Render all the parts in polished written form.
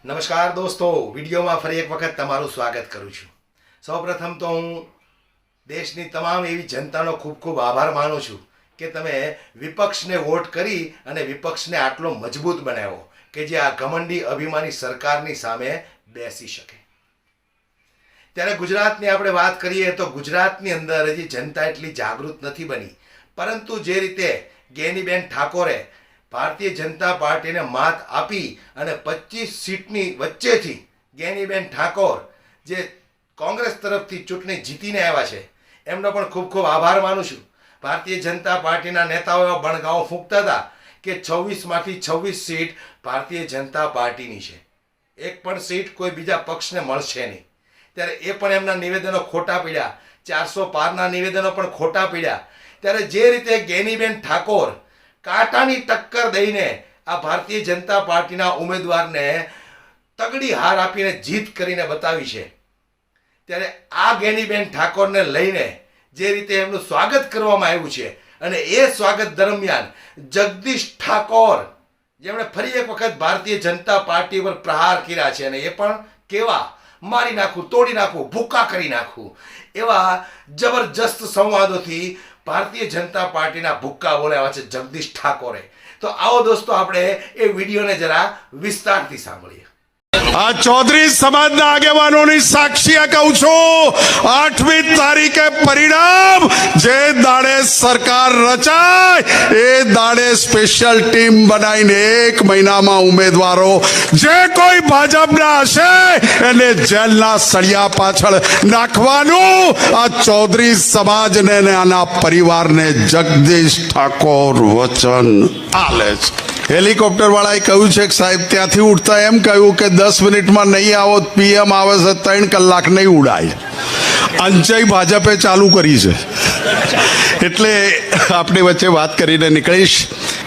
નમસ્કાર દોસ્તો, વિડીયોમાં ફરી એક વખત તમારું સ્વાગત કરું છું. સૌપ્રથમ તો હું દેશની તમામ એવી જનતાનો ખૂબ ખૂબ આભાર માનું છું કે તમે વિપક્ષને વોટ કરી અને વિપક્ષને આટલો મજબૂત બનાવ્યો કે જે આ ઘમંડી અભિમાની સરકારની સામે બેસી શકે. ત્યારે ગુજરાતની આપણે વાત કરીએ તો ગુજરાતની અંદર હજી જનતા એટલી જાગૃત નથી બની, પરંતુ જે રીતે ગેનીબેન ઠાકોરે ભારતીય જનતા પાર્ટીને માત આપી અને 25 સીટની વચ્ચેથી ગેનીબેન ઠાકોર જે કોંગ્રેસ તરફથી ચૂંટણી જીતીને આવ્યા છે, એમનો પણ ખૂબ ખૂબ આભાર માનું છું. ભારતીય જનતા પાર્ટીના નેતાઓ એવા બણગાઓ ફૂંકતા હતા કે 26માંથી 26 સીટ ભારતીય જનતા પાર્ટીની છે, એક પણ સીટ કોઈ બીજા પક્ષને મળશે નહીં. ત્યારે એ પણ એમના નિવેદનો ખોટા પડ્યા, 400 પારના નિવેદનો પણ ખોટા પડ્યા. ત્યારે જે રીતે ગેનીબેન ઠાકોર કાંટાની ટક્કર દઈને આ ભારતીય જનતા પાર્ટીના ઉમેદવારને તગડી હાર આપીને જીત કરીને બતાવી છે, ત્યારે આ ગેનીબેન ઠાકોરને લઈને જે રીતે એમનું સ્વાગત કરવામાં આવ્યું છે અને એ સ્વાગત દરમિયાન જગદીશ ઠાકોર જેમણે ફરી એક વખત ભારતીય જનતા પાર્ટી પર પ્રહાર કર્યા છે, અને એ પણ કેવા મારી નાખું, તોડી નાખું, ભૂકા કરી નાખું એવા જબરજસ્ત સંવાદોથી ભારતીય જનતા પાર્ટીના ભૂક્કા બોલાવ્યા છે જગદીશ ઠાકોરે. તો આવો દોસ્તો આપણે એ વિડીયોને જરા વિસ્તારથી સાંભળીએ. આ ચૌધરી સમાજના આગેવાનોની સાક્ષી કહું છું, 8મી તારીખે પરિણામ જે દાડે સરકાર રચાય એ દાડે સ્પેશિયલ ટીમ બનાવીને 1 મહિનામાં ઉમેદવારો જે કોઈ ભાજપના હશે એને જેલના સળિયા પાછળ નાખવાનું આ ચૌધરી સમાજને અને આના પરિવારને જગદીશ ઠાકોર વચન આલે છે. હેલિકોપ્ટર વાળાએ કહ્યું છે કે સાહેબ ત્યાંથી ઉઠતા એમ કહ્યું કે 10 મિનિટમાં નહીં આવો, પીએમ આવે છે 3 કલાક નહીં ઉડાય. અંચય ભાજપે ચાલુ કરી છે. એટલે આપણી વચ્ચે વાત કરીને નીકળીશ.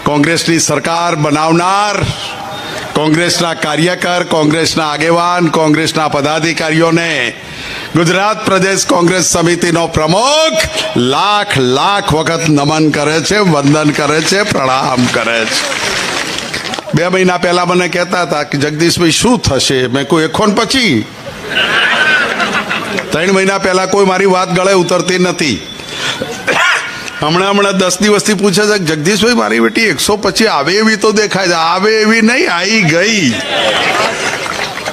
કોંગ્રેસની સરકાર બનાવનાર કોંગ્રેસના કાર્યકર, કોંગ્રેસના આગેવાન, કોંગ્રેસના પદાધિકારીઓને ગુજરાત પ્રદેશ કોંગ્રેસ સમિતિનો પ્રમુખ લાખ લાખ વખત નમન કરે છે, વંદન કરે છે, પ્રણામ કરે છે. 2 મહિના પહેલા મને કહેતા હતા કે જગદીશભાઈ શું થશે, મેં કોઈ એખોન પછી 3 મહિના પહેલા કોઈ મારી વાત ગળે ઉતરતી નથી. હમણાં 10 દિવસથી પૂછે છે કે જગદીશભાઈ મારી બેટી 125 આવે એવી તો દેખાય છે. આવે એવી નહીં, આવી ગઈ.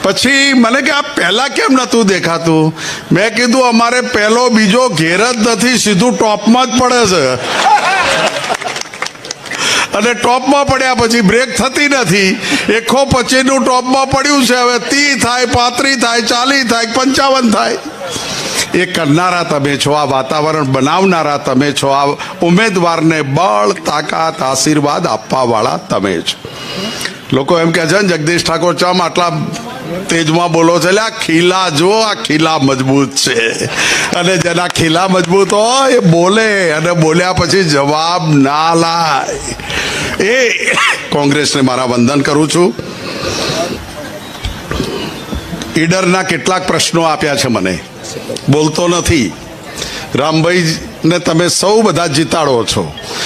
પછી મને કે આ પહેલા કેમ નતું દેખાતું? મેં કીધું અમારે પહેલો બીજો ઘેર જ નથી, સીધું ટોપમાં જ પડે છે, અને ટોપમાં પડ્યા પછી બ્રેક થતી નથી. 125નું ટોપમાં પડ્યું છે, હવે 30 થાય, 35 થાય, 40 થાય, 55 થાય. એ કરનારા તમે છો, આ વાતાવરણ બનાવનારા તમે છો, આ ઉમેદવારને બળ, તાકાત, આશીર્વાદ આપવા વાળા તમે છો. લોકો એમ કહે છે ને જગદીશ ઠાકોર ચમ આટલા તેજમાં બોલો છે, એટલે આ ખીલા જો, આ ખીલા મજબૂત છે, અને જેના ખીલા મજબૂત હોય એ બોલે, અને બોલ્યા પછી જવાબ ના લાય. એ કોંગ્રેસને મારા વંદન કરું છું. ઈડરના કેટલાક પ્રશ્નો આપ્યા છે, મને બોલતો નથી. રામભાઈને તમે સૌ બધા જીતાડો છો,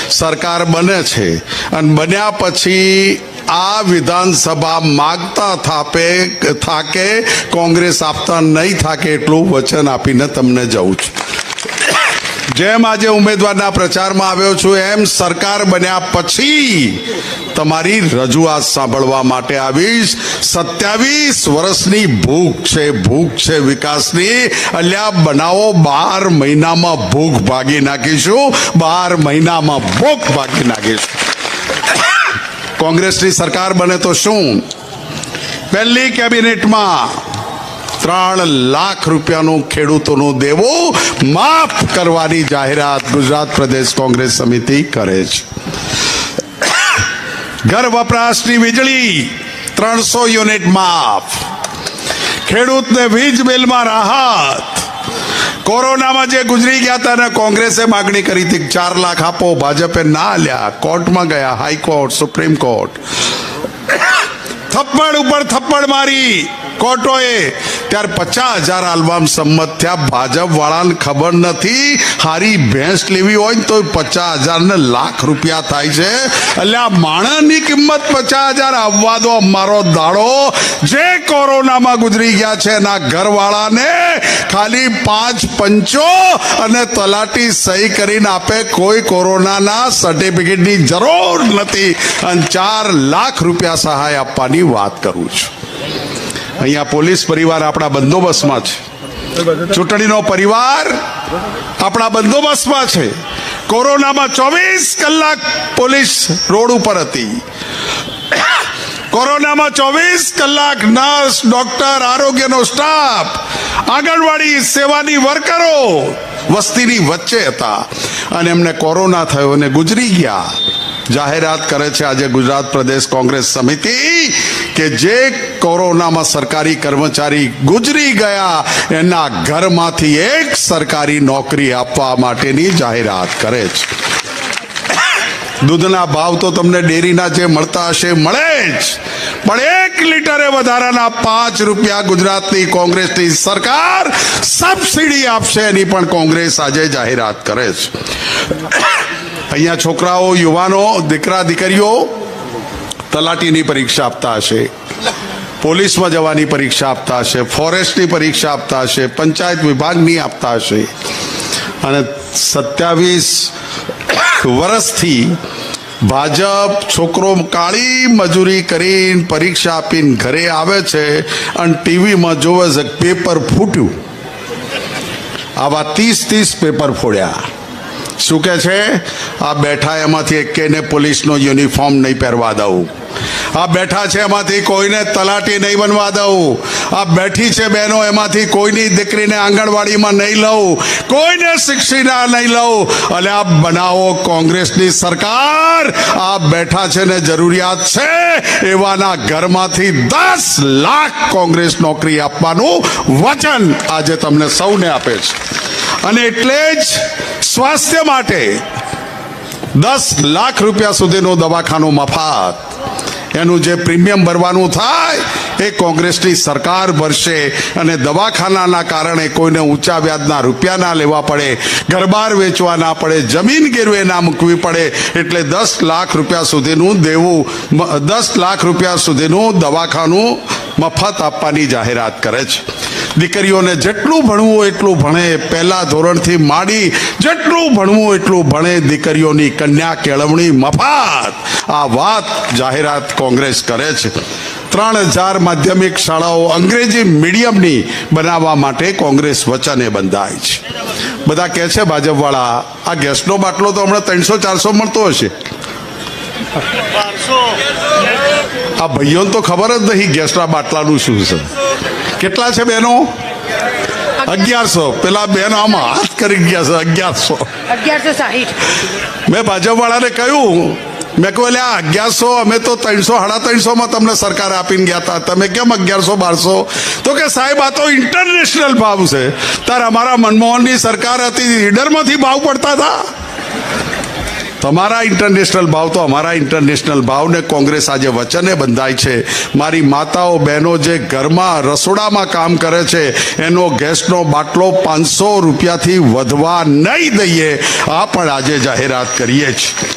સરકાર બને છે, અને બન્યા પછી આ વિધાનસભા માગતા થાકે કોંગ્રેસ આપતા નહીં થાકે એટલું વચન આપીને તમને જઉં છું. જેમ આજે ઉમેદવારના પ્રચારમાં આવ્યો છું, એમ સરકાર બન્યા પછી તમારી રજૂઆત સાંભળવા માટે આવીશ. 27 વર્ષની ભૂખ છે વિકાસની. અલ્યા બનાવો, 12 મહિનામાં ભૂખ ભાગી નાખીશું, 12 મહિનામાં ભૂખ ભાગી નાખીશું. કોંગ્રેસની સરકાર બને તો શું? પહેલી કેબિનેટમાં 3 લાખ રૂપિયાનું ખેડૂતોનું દેવું માફ કરવાની જાહેરાત ગુજરાત પ્રદેશ કોંગ્રેસ સમિતિ કરે છે. ઘર વપરાશની વીજળી 300 યુનિટ માફ. ખેડૂતને વીજ બિલમાં રાહત. કોરોનામાં જે ગુજરી ગયા હતા ને કોંગ્રેસે માગણી કરી હતી 4 લાખ આપો, ભાજપે ના આલ્યા, કોર્ટમાં ગયા, હાઈકોર્ટ, સુપ્રીમ કોર્ટ. થપ્પડ ઉપર થપ્પડ મારી કોર્ટોએ, ત્યારે 50,000 આલવામાં સંમત થયા. ભાજપ વાળાને ખબર નથી હારી ભેંસ લેવી હોય ને તો 50,000 ને લાખ રૂપિયા થાય છે. એટલે આ માણસની કિંમત 50,000 આવવા દો. મારો દાડો જે કોરોનામાં ગુજરી ગયા છે એના ઘરવાળાને ખાલી 5 પંચો અને તલાટી સહી કરીને આપે. કોઈ કોરોનાના સર્ટિફિકેટની જરૂર નથી અને 4 લાખ રૂપિયા સહાય આપવાની વાત કરું છું. અહીંયા પોલીસ પરિવાર આપણા બંદોબસ્તમાં છે. ચૂંટણીનો પરિવાર આપણા બંદોબસ્તમાં છે. કોરોનામાં 24 કલાક પોલીસ રોડ ઉપર હતી. કોરોનામાં 24 કલાક નર્સ, ડોક્ટર, આરોગ્યનો સ્ટાફ, આંગણવાડી સેવાની વર્કરો વસ્તીની વચ્ચે હતા અને એમને કોરોના થયો અને ગુજરી ગયા. જાહેરાત કરે છે આજે ગુજરાત પ્રદેશ કોંગ્રેસ સમિતિ કે જે કોરોનામાં સરકારી કર્મચારી ગુજરી ગયા એના ઘરમાંથી એક સરકારી નોકરી આપવા માટેની જાહેરાત કરે છે. દૂધના ભાવ તો તમને ડેરીના જે મળતા હશે મળે જ, પણ 1 લીટરે વધારાના 5 રૂપિયા ગુજરાતની કોંગ્રેસની સરકાર સબસિડી આપશે એની પણ કોંગ્રેસ આજે જાહેરાત કરે છે. અહીંયા છોકરાઓ, યુવાનો, દીકરા દીકરીઓ તલાટીની પરીક્ષા આપતા હશે, પોલીસમાં જવાની પરીક્ષા આપતા હશે, ફોરેસ્ટની પરીક્ષા આપતા હશે, પંચાયત વિભાગની આપતા હશે અને 27 વર્ષથી ભાજપ છોકરો કાળી મજૂરી કરીને પરીક્ષા આપીને ઘરે આવે છે અને ટીવીમાં જોવે છે પેપર ફૂટ્યું. આવા 30 પેપર ફોડ્યા. શું કે છે? આ બેઠા એમાંથી એકેને પોલીસનો યુનિફોર્મ નહીં પહેરવા દઉં. આ બેઠા છે એમાંથી કોઈને તલાટી નહીં બનવા દઉં. આ બેઠી છે બહેનો એમાંથી કોઈની દીકરીને આંગણવાડીમાં નહીં લઉં, કોઈને શિક્ષિકા નહીં લઉં. અને આ બનાવો કોંગ્રેસની સરકાર. આ બેઠા છે ને જરૂરિયાત છે એવાના ઘરમાંથી 10 લાખ કોંગ્રેસ નોકરી આપવાનું વચન આજે તમને સૌને આપે છે. અને એટલે જ સ્વાસ્થ્ય માટે 10 લાખ રૂપિયા સુધીનું દવાખાનું મફત, એનું જે પ્રીમિયમ ભરવાનું થાય એ કોંગ્રેસની સરકાર ભરશે. અને દવાખાનાના કારણે કોઈને ઊંચા વ્યાજના રૂપિયા ના લેવા પડે, ઘરબાર વેચવા ના પડે, જમીન ગીરવે ના મૂકવી પડે. એટલે 10 લાખ રૂપિયા સુધીનું દેવું, 10 લાખ રૂપિયા સુધીનું દવાખાનું મફત આપવાની જાહેરાત કરે છે. દીકરીઓને જેટલું ભણવું એટલું ભણે, પહેલા ધોરણથી માંડી જેટલું ભણવું એટલું ભણે. દીકરીઓની કન્યા કેળવણી મફત. આ વાત જાહેરાત કોંગ્રેસ કરે છે. 3000 માધ્યમિક શાળાઓ અંગ્રેજી મીડિયમની બનાવવા માટે કોંગ્રેસ વચને બંધાય છે. બધા કહે છે ભાજપવાળા આ ગેસનો બાટલો તો હમણાં 300-400 મળતો હશે. આ ભાઈઓને તો ખબર જ નહીં ગેસના બાટલાનું શું છે. કેટલા છે બહેનો? 1100. પેલા બેન આમાં હાથ કરી ગયા છે. 1160. મેં ભાજપવાળાને કહ્યું, મેં કહ્યું આ 1100 અમે તો 300-350 તમને સરકાર આપીને ગયા હતા, તમે કેમ 1100-1200? તો કે સાહેબ આ તો ઇન્ટરનેશનલ ભાવ છે. તારે અમારા મનમોહનની સરકાર હતી, લીડરમાંથી ભાવ પડતા હતા. તમારા ઇન્ટરનેશનલ ભાવ તો અમારા ઇન્ટરનેશનલ ભાવને કોંગ્રેસ આજે વચને બંધાય છે. મારી માતાઓ બહેનો જે ઘરમાં રસોડામાં કામ કરે છે એનો ગેસનો બાટલો 500 રૂપિયાથી વધવા નહીં દઈએ. આ પણ આજે જાહેરાત કરીએ છીએ.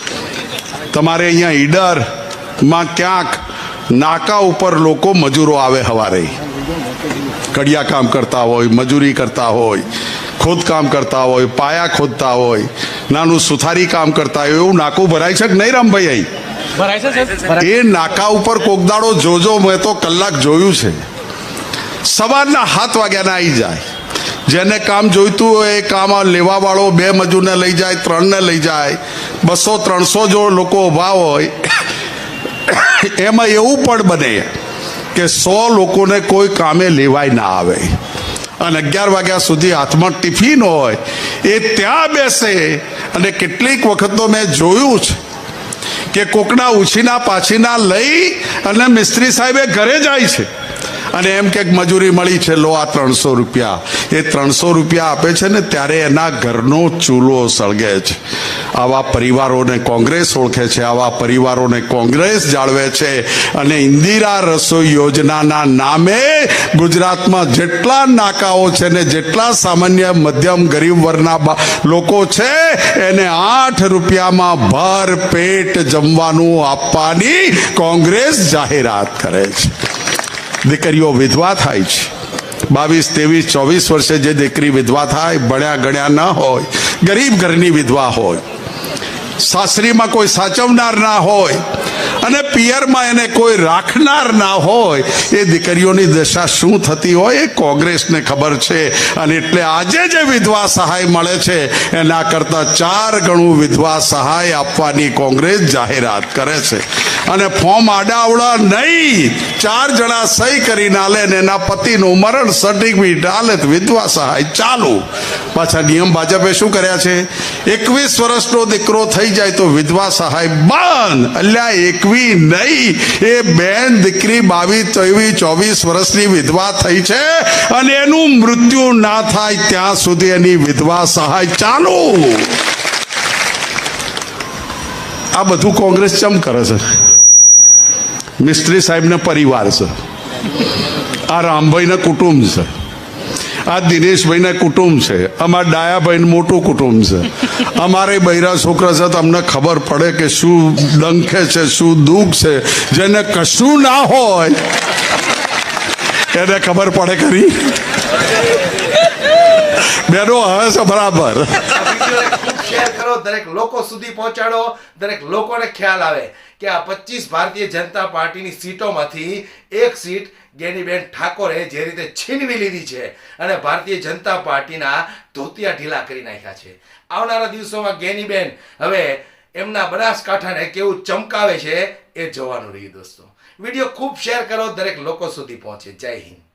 તમારે અહીંયા ઈડરમાં ક્યાંક નાકા ઉપર લોકો મજૂરો આવે, સવારે કડિયા કામ કરતા હોય, મજૂરી કરતા હોય, ખોદકામ કરતા હોય, પાયા ખોદતા હોય, નાનું સુથારી કામ કરતા હોય. એવું નાકું ભરાય છે કે નહીં રામભાઈ? એ નાકા ઉપર કોકદાડો જોજો, મેં તો કલાક જોયું છે. સવારના 7 વાગ્યાના આવી જાય. જેને કામ જોઈતું હોય એ કામ લેવા વાળો 2 મજૂરને લઈ જાય, 3 ને લઈ જાય. 200-300 જો લોકો ઊભા હોય એમાં એવું પણ બને કે 100 લોકોને કોઈ કામે લેવાય ના આવે. અને 11 વાગ્યા સુધી હાથમાં ટિફિન હોય એ ત્યાં બેસે. અને કેટલીક વખત તો મેં જોયું છે કે કોકના ઉછીના પાછીના લઈ અને મિસ્ત્રી સાહેબે ઘરે જાય છે અને એમ કે મજૂરી મળી છે, લો આ 300 રૂપિયા. એ 300 રૂપિયા આપે છે ને ત્યારે એના ઘરનો ચૂલો સળગે છે. આવા પરિવારોને કોંગ્રેસ ઓળખે છે, આવા પરિવારોને કોંગ્રેસ જાળવે છે. અને ઇન્દિરા રસોઈ યોજનાના નામે ગુજરાતમાં જેટલા નાકાઓ છે ને જેટલા સામાન્ય મધ્યમ ગરીબ વર્ગના લોકો છે એને 8 રૂપિયામાં ભર પેટ જમવાનું આપવાની કોંગ્રેસ જાહેરાત કરે છે. દીકરીઓ વિધવા થાય છે. 22, 23, 24 વર્ષે જે દીકરી વિધવા થાય, ભણ્યા ગણ્યા ન હોય, ગરીબ ઘરની વિધવા હોય, સાસરીમાં કોઈ સાચવનાર ના હોય અને પિયરમાં એને કોઈ રાખનાર ના હોય, એ દીકરીઓની દશા શું થતી હોય એ કોંગ્રેસને ખબર છે. અને એટલે આજે જે વિધવા સહાય મળે છે એના કરતા 4 ગણું વિધવા સહાય આપવાની કોંગ્રેસ જાહેરાત કરે છે. અને ફોર્મ આડાવડા નહીં, 4 જણા સહી કરીને આલે ને એના પતિનું મરણ સર્ટિફિકેટ આલે તો વિધવા સહાય ચાલુ. પાછા નિયમ ભાજપે શું કર્યા છે? 21 વર્ષનો દીકરો થઈ જાય તો વિધવા સહાય બંધ. અલ્યા 21 નહીં, એ બેન દીકરી 22, 23, 24 વર્ષની વિધવા થઈ છે અને એનું મૃત્યુ ના થાય ત્યાં સુધી એની વિધવા સહાય ચાલુ. આ બધું કોંગ્રેસ ચમ કરે છે? મિસ્ત્રી સાહેબના પરિવાર છે, આ રામભાઈના કુટુંબ છે, આ દિનેશભાઈના કુટુંબ છે, અમારા ડાયાભાઈનું મોટું કુટુંબ છે. અમારે બૈરા છોકરા છે તો અમને ખબર પડે કે શું ડંખે છે, શું દુઃખ છે. જેને કશું ના હોય એને ખબર પડે ખરી? બેનો હવે છે બરાબર. શેર કરો, દરેક લોકો સુધી પહોંચાડો, દરેક લોકોને ખ્યાલ આવે કે આ 25 ભારતીય જનતા પાર્ટીની સીટોમાંથી એક સીટ ગેનીબેન ઠાકોરે જે રીતે છીનવી લીધી છે અને ભારતીય જનતા પાર્ટીના ધોતિયા ઢીલા કરી નાખ્યા છે. આવનારા દિવસોમાં ગેનીબેન હવે એમના બનાસકાંઠાને કેવું ચમકાવે છે એ જોવાનું રહ્યું. દોસ્તો, વિડીયો ખૂબ શેર કરો, દરેક લોકો સુધી પહોંચે. જય હિન્દ.